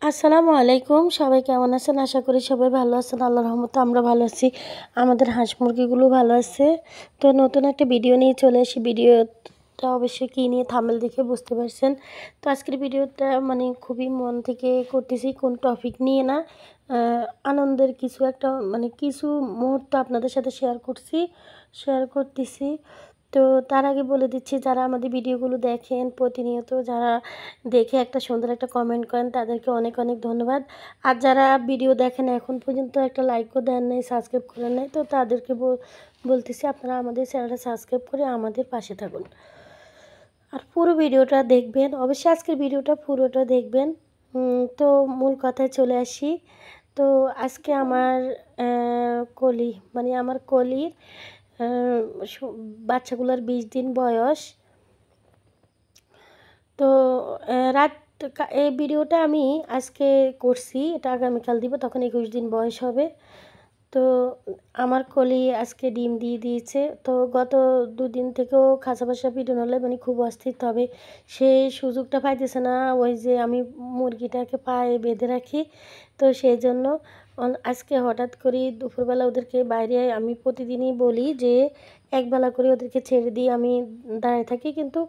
আসসালামু আলাইকুম। সবাই কেমন আছেন? আশা করি সবাই ভালো আছেন। আল্লাহর রহমতে আমরা ভালো আছি। আমাদের হাঁস মুরগিগুলো ভালো আছে। তো নতুন একটা ভিডিও নিয়ে চলে আসি। ভিডিওটা অবশ্যই কী নিয়ে থাম্বনেল দেখে বুঝতে পারছেন। তো আজকের ভিডিওটা খুবই মন থেকে করতেছি, কোন টপিক নিয়ে না, আনন্দের কিছু একটা কিছু মুহূর্ত আপনাদের সাথে শেয়ার করতেছি। তো তার আগে বলে দিচ্ছি, যারা আমাদের ভিডিওগুলো দেখেন প্রতিনিয়ত, যারা দেখে একটা সুন্দর একটা কমেন্ট করেন, তাদেরকে অনেক অনেক ধন্যবাদ। আর যারা ভিডিও দেখেন এখন পর্যন্ত একটা লাইকও দেন নাই, সাবস্ক্রাইব করেন নাই, তো তাদেরকে বলতেছি আপনারা আমাদের চ্যানেলটা সাবস্ক্রাইব করে আমাদের পাশে থাকুন আর পুরো ভিডিওটা দেখবেন। অবশ্যই আজকের ভিডিওটা পুরোটা দেখবেন। তো মূল কথায় চলে আসি। তো আজকে আমার আমার কলির বাচ্চাগুলোর 20 দিন বয়স। তো রাত এই ভিডিওটা আমি আজকে করছি, এটা আগামীকাল দিব, তখন 21 দিন বয়স হবে। তো আমার কলি আজকে ডিম দিয়ে দিয়েছে। তো গত দুদিন থেকেও খাঁচা বাসা পিটন হলে খুব অস্থির, তবে সে সুযোগটা পাইতেছে না। ওই যে আমি মুরগিটাকে পায়ে বেঁধে রাখি, তো সেই জন্য আজকে হঠাৎ করে দুপুরবেলা ওদেরকে বাইরে, আমি প্রতিদিনই বলি যে একবেলা করে ওদেরকে ছেড়ে দিয়ে আমি দাঁড়িয়ে থাকি, কিন্তু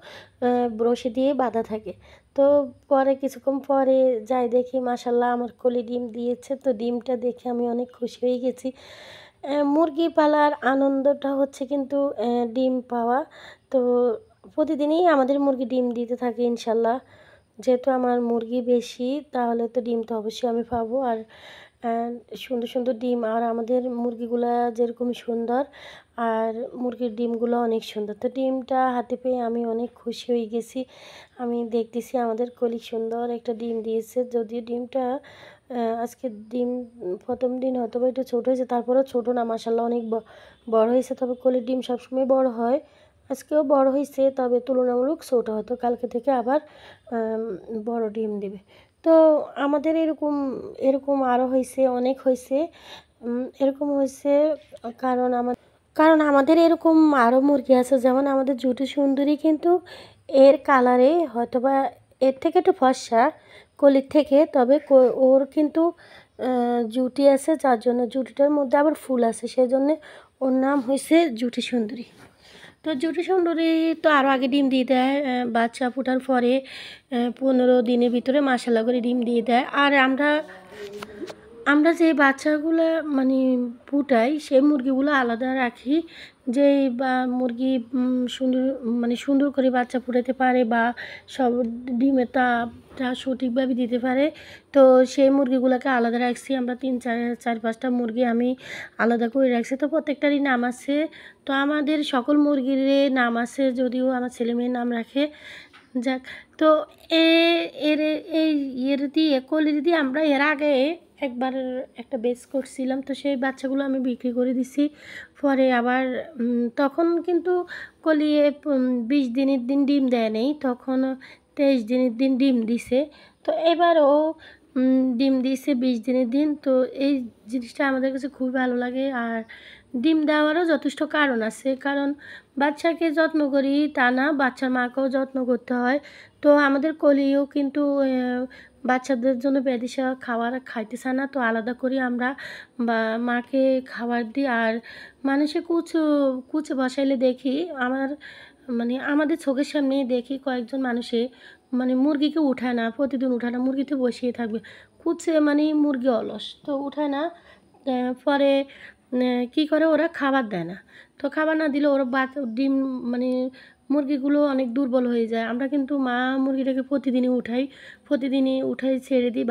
রশি দিয়ে বাঁধা থাকে। তো পরে কিছুক্ষণ পরে যাই দেখি মাশাল্লাহ আমার কলি ডিম দিয়েছে। তো ডিমটা দেখে আমি অনেক খুশি হয়ে গেছি। মুরগি পালার আনন্দটা হচ্ছে কিন্তু ডিম পাওয়া। তো প্রতিদিনই আমাদের মুরগি ডিম দিতে থাকে ইনশাল্লাহ। যেহেতু আমার মুরগি বেশি, তাহলে তো ডিম তো অবশ্যই আমি পাবো। আর সুন্দর সুন্দর ডিম, আর আমাদের মুরগিগুলা যেরকম সুন্দর, আর মুরগির ডিমগুলো অনেক সুন্দর। তো ডিমটা হাতে পেয়ে আমি অনেক খুশি হয়ে গেছি। আমি দেখতেছি আমাদের কলি সুন্দর একটা ডিম দিয়েছে, যদিও ডিমটা আজকে ডিম প্রথম দিন হয়তো বা একটু ছোটো হয়েছে, তারপরেও ছোটো না, মাসাল্লাহ অনেক বড় হয়েছে। তবে কলির ডিম সবসময় বড় হয়, আজকেও বড় হয়েছে, তবে তুলনামূলক ছোটো, হয়তো কালকে থেকে আবার বড় ডিম দেবে। তো আমাদের এরকম এরকম আরও হয়েছে, অনেক হয়েছে, এরকম হয়েছে কারণ আমাদের এরকম আরও মুরগি আছে, যেমন আমাদের জুটি সুন্দরী, কিন্তু এর কালারে হয়তোবা এর থেকে একটু ফর্সা কলির থেকে, তবে ওর কিন্তু জুটি আছে, যার জন্য জুটিটার মধ্যে আবার ফুল আছে, সেই জন্যে ওর নাম হয়েছে জুটি সুন্দরী। তো জুটি সুন্দরী তো আরও আগে ডিম দিয়ে দেয়, বাচ্চা ফোটার পরে 15 দিনের ভিতরে মাশাআল্লাহ করে ডিম দিয়ে দেয়। আর আমরা যে বাচ্চাগুলো ফুটাই, সেই মুরগিগুলো আলাদা রাখি। যেই বা মুরগি সুন্দর সুন্দর করে বাচ্চা ফুটাতে পারে, বা সব ডিমের তাপটা সঠিকভাবে দিতে পারে, তো সেই মুরগিগুলোকে আলাদা রাখছি আমরা। 3-4-5টা মুরগি আমি আলাদা করে রাখছি। তো প্রত্যেকটারই নাম আছে। তো আমাদের সকল মুরগির নাম আছে, যদিও আমার ছেলে মেয়ের নাম রাখে। যাক, তো এর এই দিয়ে কলির দিয়ে আমরা এর আগে একবার একটা বেচ করছিলাম, তো সেই বাচ্চাগুলো আমি বিক্রি করে দিছি। পরে আবার তখন কিন্তু কলিয়ে 20 দিনের দিন ডিম দেয় নেই, তখন 23 দিনের দিন ডিম দিছে। তো এবারও ডিম দিয়েছে 20 দিনের দিন। তো এই জিনিসটা আমাদের কাছে খুবই ভালো লাগে। আর ডিম দেওয়ারও যথেষ্ট কারণ আছে, কারণ বাচ্চাকে যত্ন করি তা না, বাচ্চার মাকেও যত্ন করতে হয়। তো আমাদের কলিও কিন্তু বাচ্চাদের জন্য বেদিশা খাবার খাইতেছে না, তো আলাদা করি আমরা বা মাকে খাবার দিই। আর মানুষে কুচে বসাইলে দেখি, আমাদের চোখের সামনেই দেখি কয়েকজন মানুষে মুরগিকে উঠায় না, প্রতিদিন উঠায় না, মুরগিতে বসিয়ে থাকবে কুচে, মুরগি অলস, তো উঠায় না। পরে কী করে, ওরা খাবার দেয় না। তো খাবার না দিলে ওরা ডিম মুরগিগুলো অনেক দুর্বল হয়ে যায়। আমরা কিন্তু মা মুরগিটাকে প্রতিদিনই উঠাই ছেড়ে দিই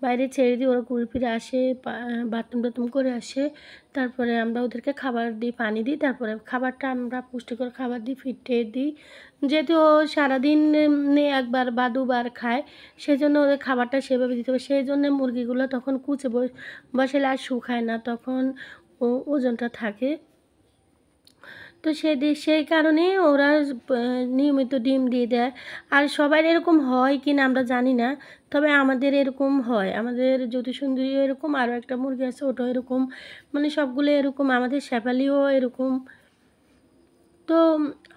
বাইরে ছেড়ে দিই, ওরা ঘুরে ফিরে আসে, বাথরুম করে আসে। তারপরে আমরা ওদেরকে খাবার দিই, পানি দিই, তারপরে খাবারটা আমরা পুষ্টিকর খাবার দিই, ফিটে দিই। যেহেতু ও সারাদিন একবার বা দুবার খায়, সেই জন্য ওদের খাবারটা সেভাবে দিতে হবে। সেই জন্যে মুরগিগুলো তখন কুচে বসালে আর শুকায় না, তখন ওজনটা থাকে। তো সেই কারণে ওরা নিয়মিত ডিম দিয়ে দেয়। আর সবার এরকম হয় কি না আমরা জানি না, তবে আমাদের এরকম হয়। আমাদের জ্যোতি সুন্দরী এরকম, আরও একটা মুরগি আছে ওটাও এরকম, সবগুলো এরকম। আমাদের শেফালিও এরকম। তো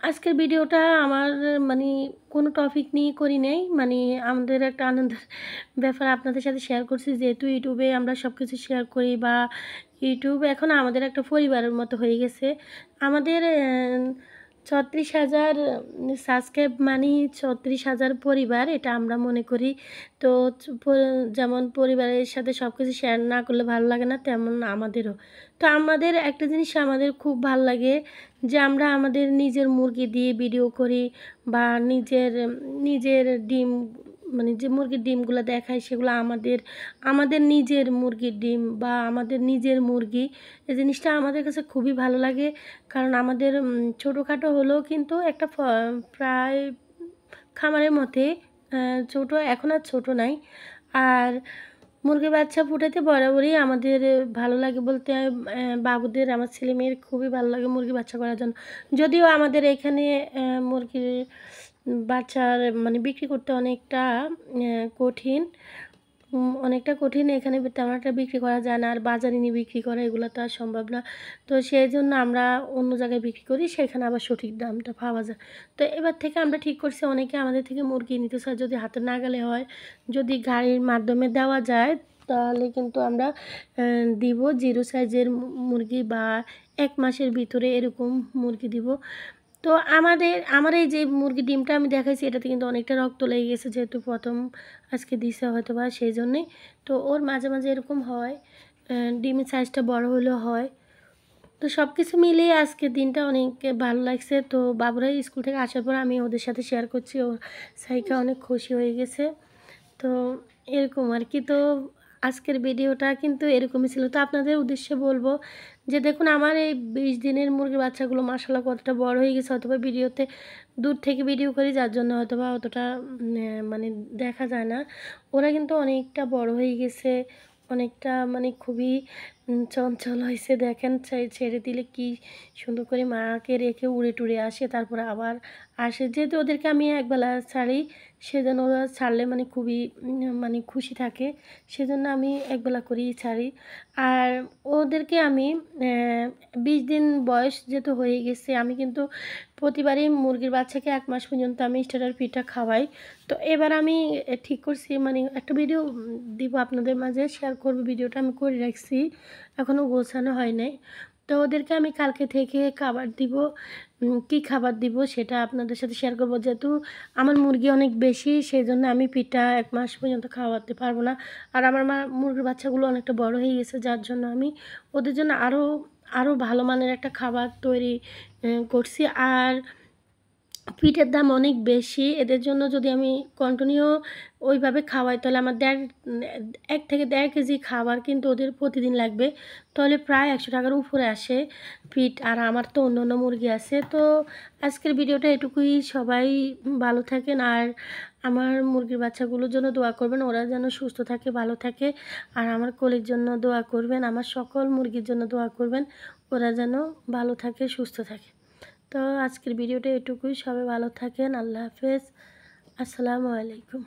আজকের ভিডিওটা আমার মানে কোনো টপিক নিয়ে করি নাই, মানে আমাদের একটা আনন্দের ব্যাপার আপনাদের সাথে শেয়ার করছি, যেহেতু ইউটিউবে আমরা সব কিছু শেয়ার করি বা ইউটিউব এখন আমাদের একটা পরিবারের মতো হয়ে গেছে। আমাদের 36,000 সাবস্ক্রাইব মানে 36,000 পরিবার, এটা আমরা মনে করি। তো যেমন পরিবারের সাথে সব কিছু শেয়ার না করলে ভালো লাগে না, তেমন আমাদেরও। তো আমাদের একটা জিনিস আমাদের খুব ভাল লাগে যে আমরা আমাদের নিজের মুরগি দিয়ে ভিডিও করি বা নিজের ডিম, মানে যে মুরগির ডিমগুলো দেখাই সেগুলো আমাদের নিজের মুরগির ডিম বা আমাদের নিজের মুরগি। এই জিনিসটা আমাদের কাছে খুবই ভালো লাগে, কারণ আমাদের ছোটোখাটো হলেও কিন্তু একটা প্রায় খামারের মধ্যে ছোটো, এখন আর ছোটো নাই। আর মুরগির বাচ্চা ফুটাতে বরাবরই আমাদের ভালো লাগে বলতে বাবুদের, আমার ছেলে মেয়ের খুবই ভালো লাগে মুরগির বাচ্চা করার জন্য। যদিও আমাদের এখানে মুরগির বাচ্চার মানে বিক্রি করতে কঠিন, অনেকটা কঠিন। এখানে তেমন একটা বিক্রি করা যায় না, আর বাজারে নিয়ে বিক্রি করা এগুলো তো আর সম্ভব না। তো সেই জন্য আমরা অন্য জায়গায় বিক্রি করি, সেখানে আবার সঠিক দামটা পাওয়া যায়। তো এবার থেকে আমরা ঠিক করছি, অনেকে আমাদের থেকে মুরগি নিতে চায়, যদি হাতের নাগালে হয়, যদি গাড়ির মাধ্যমে দেওয়া যায়, তাহলে কিন্তু আমরা দিব 0 সাইজের মুরগি বা 1 মাসের ভিতরে এরকম মুরগি দিব। তো আমার এই যে মুরগির ডিমটা আমি দেখাইছি, এটাতে কিন্তু অনেকটা রক্ত লেগে গেছে, যেহেতু প্রথম আজকে দিছে হয়তো বা সেই জন্যেই। তো ওর মাঝে মাঝে এরকম হয়, ডিমের সাইজটা বড় হলেও হয়। তো সব কিছু মিলিয়ে আজকের দিনটা অনেক ভালো লাগছে। তো বাবুরা স্কুল থেকে আসার পর আমি ওদের সাথে শেয়ার করছি, ও সাইকা অনেক খুশি হয়ে গেছে। তো এরকম আর কি। তো আজকের ভিডিওটা কিন্তু এরকমই ছিল। তো আপনাদের উদ্দেশ্যে বলবো যে দেখুন আমার এই 20 দিনের মুরগির বাচ্চাগুলো মাশাআল্লাহ কতটা বড় হয়ে গেছে। হয়তোবা ভিডিওতে দূর থেকে ভিডিও করি, যার জন্য হয়তোবা অতটা মানে দেখা যায় না। ওরা কিন্তু অনেকটা বড় হয়ে গেছে, অনেকটা মানে খুবই চঞ্চল হয়েছে। দেখেন ছেড়ে দিলে কি সুন্দর করে মাকে রেখে উড়ে টুড়ে আসে, তারপরে আবার আসে। যেহেতু ওদেরকে আমি একবেলা ছাড়ি, সেজন্য ওরা ছাড়লে মানে খুবই মানে খুশি থাকে, সেজন্য আমি একবেলা করেই ছাড়ি। আর ওদেরকে আমি 20 দিন বয়স যেহেতু হয়ে গেছে, আমি কিন্তু প্রতিবারই মুরগির বাচ্চাকে 1 মাস পর্যন্ত আমি স্টার্টার ফিডটা খাওয়াই। তো এবার আমি ঠিক করছি, মানে একটা ভিডিও দিব আপনাদের মাঝে, শেয়ার করব। ভিডিওটা আমি করে রাখছি, এখনও গোছানো হয় নাই। তো ওদেরকে আমি কালকে থেকে খাবার দিব, কী খাবার দিব সেটা আপনাদের সাথে শেয়ার করব। যেহেতু আমার মুরগি অনেক বেশি, সেই জন্য আমি পিঠা 1 মাস পর্যন্ত খাওয়াতে পারবো না। আর আমার মুরগির বাচ্চাগুলো অনেকটা বড় হয়ে গেছে, যার জন্য আমি ওদের জন্য আরও ভালো মানের একটা খাবার তৈরি করছি। আর পিঠের দাম অনেক বেশি, এদের জন্য যদি আমি কন্টিনিউ ওইভাবে খাওয়াই, তাহলে আমার 1 থেকে 1.5 কেজি খাবার কিন্তু ওদের প্রতিদিন লাগবে, তাহলে প্রায় 100 টাকার উপরে আসে পিঠ। আর আমার তো অন্য মুরগি আছে। তো আজকের ভিডিওটা এটুকুই। সবাই ভালো থাকেন, আর আমার মুরগির বাচ্চাগুলোর জন্য দোয়া করবেন, ওরা যেন সুস্থ থাকে, ভালো থাকে। আর আমার কোলের জন্য দোয়া করবেন, আমার সকল মুরগির জন্য দোয়া করবেন, ওরা যেন ভালো থাকে, সুস্থ থাকে। তো আজকের ভিডিওটা এটুকুই। সবাই ভালো থাকেন। আল্লাহ হাফেজ। আসসালামু আলাইকুম।